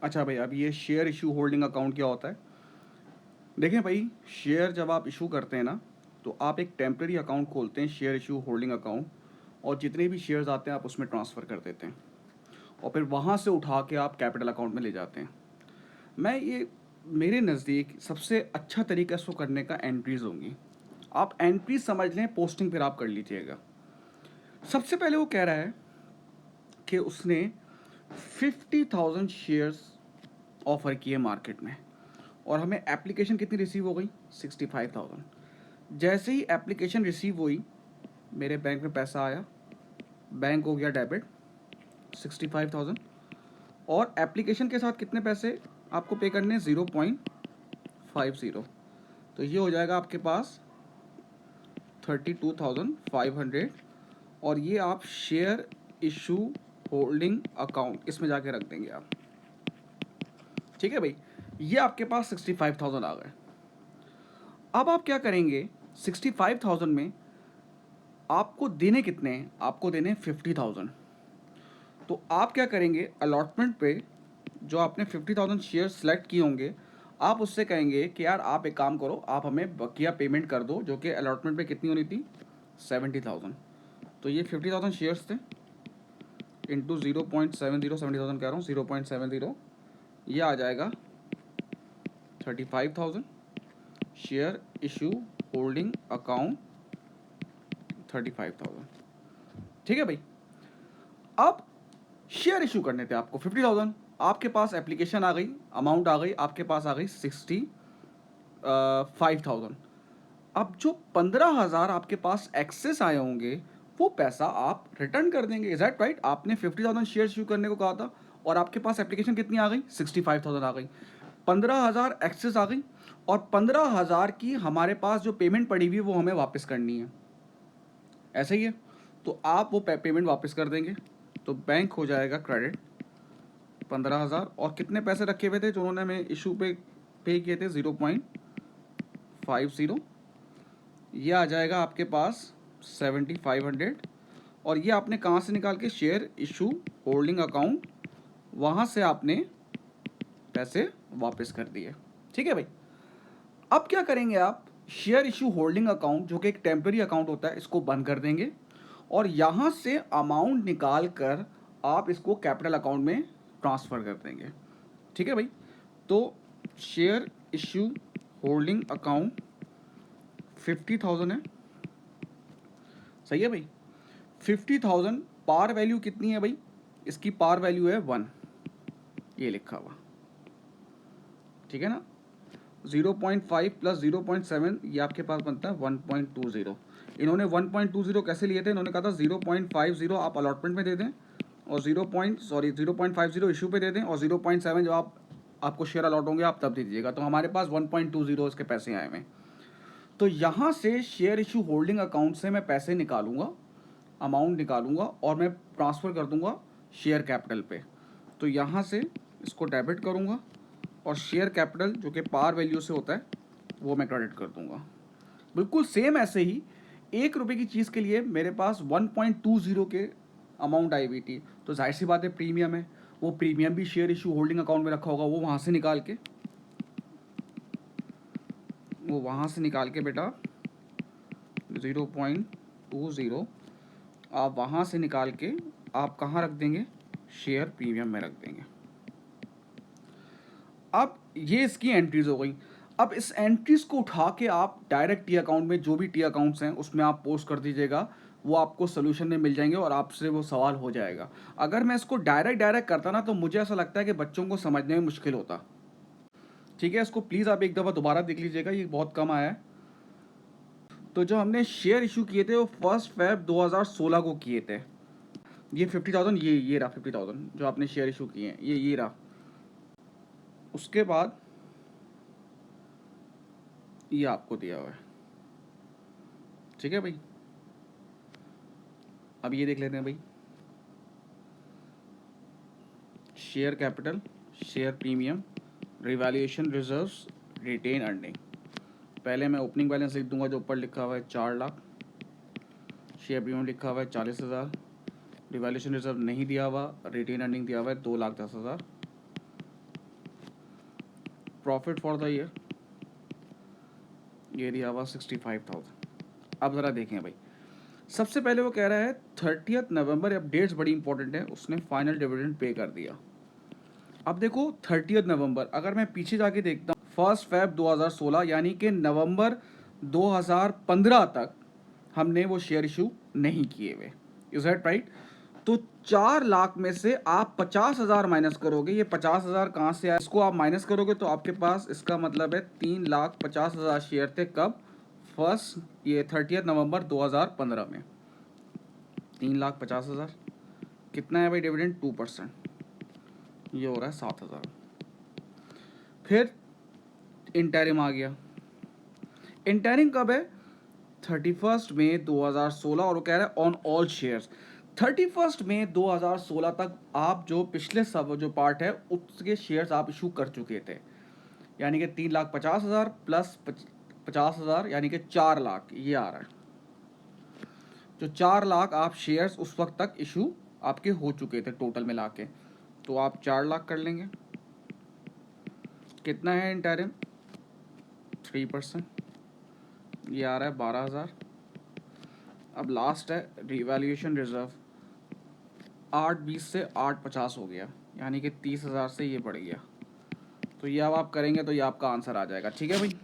अच्छा भाई, अब ये शेयर इशू होल्डिंग अकाउंट क्या होता है? देखें भाई, शेयर जब आप इशू करते हैं ना, तो आप एक टेम्प्रेरी अकाउंट खोलते हैं, शेयर इशू होल्डिंग अकाउंट, और जितने भी शेयर्स आते हैं आप उसमें ट्रांसफ़र कर देते हैं, और फिर वहाँ से उठा के आप कैपिटल अकाउंट में ले जाते हैं। मैं ये मेरे नज़दीक सबसे अच्छा तरीका इसको करने का एंट्रीज़ होंगी। आप एंट्रीज समझ लें, पोस्टिंग फिर आप कर लीजिएगा। सबसे पहले वो कह रहा है कि उसने 50,000 शेयर्स ऑफ़र किए मार्केट में, और हमें एप्लीकेशन कितनी रिसीव हो गई? 65,000। जैसे ही एप्लीकेशन रिसीव हुई, मेरे बैंक में पैसा आया, बैंक हो गया डेबिट 65,000, और एप्लीकेशन के साथ कितने पैसे आपको पे करने? 0.50। तो ये हो जाएगा आपके पास 32,500, और ये आप शेयर इशू होल्डिंग अकाउंट इसमें जाके रख देंगे आप। ठीक है भाई, ये आपके पास 65,000 आ गए। अब आप क्या करेंगे? 65,000 में आपको देने कितने हैं? आपको देने 50,000। तो आप क्या करेंगे? अलॉटमेंट पे जो आपने 50,000 शेयर सेलेक्ट किए होंगे, आप उससे कहेंगे कि यार आप एक काम करो, आप हमें बकिया पेमेंट कर दो, जो कि अलॉटमेंट पे कितनी होनी थी? 70,000। तो ये 50,000 शेयर्स थे, इंटू 0.70, 70,000 कह रहा हूँ, 0.70, ये आ जाएगा 35,000। Share issue holding account 35,000। ठीक है भाई, अब शेयर इशू करने थे आपको 50,000, आपके पास एप्लीकेशन आ गई, अमाउंट आ गई, आपके पास आ गई 65,000। अब जो 15,000 आपके पास एक्सेस आए होंगे, वो पैसा आप रिटर्न कर देंगे। Is that right? आपने 50,000 शेयर इशू करने को कहा था, और आपके पास एप्लीकेशन कितनी आ गई? 65,000 आ गई। 15,000 एक्सेस आ गई, और 15,000 की हमारे पास जो पेमेंट पड़ी हुई है वो हमें वापस करनी है। ऐसा ही है, तो आप वो पेमेंट वापस कर देंगे, तो बैंक हो जाएगा क्रेडिट 15,000, और कितने पैसे रखे हुए थे जो उन्होंने हमें इशू पे किए थे? 0.50। ये आ जाएगा आपके पास 7,500, और ये आपने कहाँ से निकाल के? शेयर इशू होल्डिंग अकाउंट, वहाँ से आपने पैसे वापस कर दिए। ठीक है भाई, अब क्या करेंगे आप? शेयर इशू होल्डिंग अकाउंट, जो कि एक टेम्पररी अकाउंट होता है, इसको बंद कर देंगे, और यहाँ से अमाउंट निकाल कर आप इसको कैपिटल अकाउंट में ट्रांसफ़र कर देंगे। ठीक है भाई, तो शेयर इशू होल्डिंग अकाउंट 50,000 है। सही है भाई, 50,000 पार वैल्यू कितनी है भाई? इसकी पार वैल्यू है 1, ये लिखा हुआ। ठीक है ना? 0.5 प्लस 0.7, ये आपके पास बनता है 1.20। इन्होंने 1.20 कैसे लिए थे? इन्होंने कहा था 0.50 आप अलॉटमेंट में दे दें, और 0.50 इशू पे दे दें, और 0.7 जब आपको शेयर अलॉट होंगे आप तब दे दीजिएगा। तो हमारे पास 1.20 इसके पैसे आए हुए। तो यहाँ से शेयर इशू होल्डिंग अकाउंट से मैं पैसे निकालूंगा, अमाउंट निकालूंगा, और मैं ट्रांसफ़र कर दूंगा शेयर कैपिटल पे। तो यहाँ से इसको डेबिट करूँगा, और शेयर कैपिटल जो कि पार वैल्यू से होता है वो मैं क्रेडिट कर दूंगा। बिल्कुल सेम ऐसे ही 1 रुपये की चीज़ के लिए मेरे पास 1.20 के अमाउंट आई हुई थी, तो जाहिर सी बात है प्रीमियम है, वो प्रीमियम भी शेयर इशू होल्डिंग अकाउंट में रखा होगा, वो वहाँ से निकाल के बेटा 0.20 आप वहाँ से निकाल के आप कहाँ रख देंगे? शेयर प्रीमियम में रख देंगे। अब ये इसकी एंट्रीज हो गई। अब इस एंट्रीज को उठा के आप डायरेक्ट टी अकाउंट में, जो भी टी अकाउंट्स हैं उसमें आप पोस्ट कर दीजिएगा, वो आपको सोल्यूशन में मिल जाएंगे, और आपसे वो सवाल हो जाएगा। अगर मैं इसको डायरेक्ट करता ना, तो मुझे ऐसा लगता है कि बच्चों को समझने में मुश्किल होता। ठीक है, इसको प्लीज़ आप एक दफ़ा दोबारा देख लीजिएगा, ये बहुत कम आया है। तो जो हमने शेयर इशू किए थे वो 1 फरवरी 2016 को किए थे। ये 50,000, ये रहा 50,000 जो आपने शेयर इशू किए हैं, ये रहा। उसके बाद ये आपको दिया हुआ है। ठीक है भाई, अब ये देख लेते हैं भाई, share capital, share premium, revaluation reserves, retain earning. पहले मैं ओपनिंग बैलेंस लिख दूंगा जो ऊपर लिखा हुआ है 4,00,000, शेयर प्रीमियम लिखा हुआ है 40,000, रिवैल्यूएशन रिजर्व नहीं दिया हुआ, रिटेन अर्निंग दिया हुआ है 2,10,000, प्रॉफिट फॉर द ईयर, ये दिया हुआ 65,000। अब ज़रा देखें भाई, सबसे पहले वो कह रहा है 30 नवंबर, अब डेट्स बड़ी इंपॉर्टेंट है, उसने फाइनल डिविडेंड पे कर दिया। अब देखो 30 नवंबर, अगर मैं पीछे जाके देखता हूँ 1 फ़रवरी 2016 यानी कि नवंबर 2015 तक हमने वो शेयर इशू नहीं किए हुए, इज दैट राइट? तो 4 लाख में से आप 50,000 माइनस करोगे, ये 50,000 कहाँ से आया, इसको आप माइनस करोगे तो आपके पास इसका मतलब है 3,50,000 शेयर थे। कब? फर्स्ट ये 30 नवंबर 2015 में 3,50,000। कितना है भाई डिविडेंड? 2%, ये हो रहा है 7,000। फिर इंटरिम आ गया। इंटरिम कब है? 31 मई 2016, और वो कह रहा है ऑन ऑल शेयर्स। 31 मई 2016 तक आप जो पिछले सब जो पार्ट है उसके शेयर्स आप इशू कर चुके थे, यानी कि 3,50,000 प्लस 50,000 यानी कि 4 लाख ये आ रहा है। जो 4 लाख आप शेयर्स उस वक्त तक इशू आपके हो चुके थे टोटल मिला के, तो आप 4 लाख कर लेंगे। कितना है इंटरिम? 3%, ये आ रहा है 12,000। अब लास्ट है रिवैल्यूएशन रिजर्व, 8,20 से 8,50 हो गया, यानी कि 30,000 से ये बढ़ गया। तो ये अब आप करेंगे तो ये आपका आंसर आ जाएगा। ठीक है भाई।